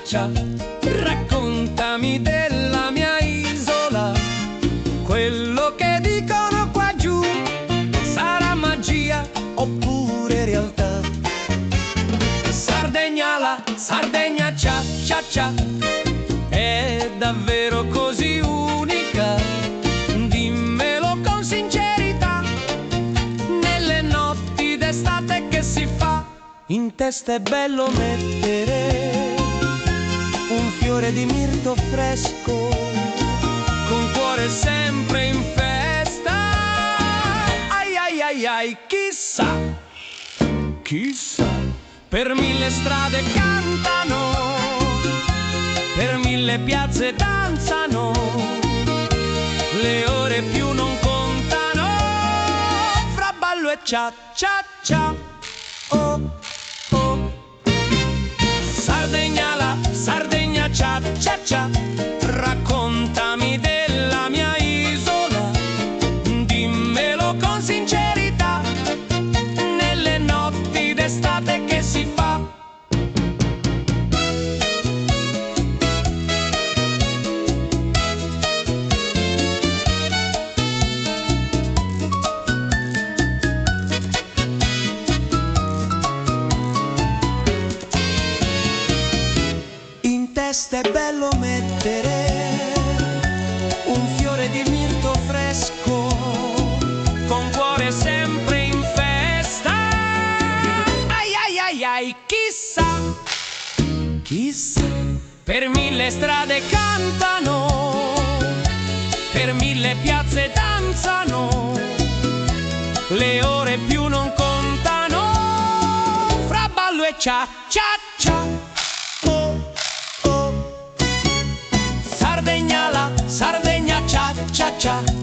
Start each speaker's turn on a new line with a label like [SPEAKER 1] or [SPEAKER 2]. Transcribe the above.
[SPEAKER 1] cia. Raccontami della mia isola, quello che dicono qua giù sarà magia oppure realtà. Sardegnala, Sardegna cia cia cia, è davvero così unica? Dimmelo con sincerità. Nelle notti d'estate che si fa, in testa è bello mettere un fiore di mirto fresco, con cuore sempre in festa. Ai ai ai ai, chissà, chissà, per mille strade cantano, per mille piazze danzano, le ore più non contano, fra ballo e cia cia cia. Oh oh, Sardegnala, Sardegna cia cia cia, raccontami della mia isola, dimmelo con sincerità. Nelle notti d'estate che si fa, in testa è bello mettere un fiore di mirto fresco, con cuore sempre in festa. Ai ai ai ai, chissà, chissà, per mille strade cantano, per mille piazze danzano, le ore più non contano, fra ballo e cia cia cia. Oh oh, Sardegnala, Sardegna cia cia cia.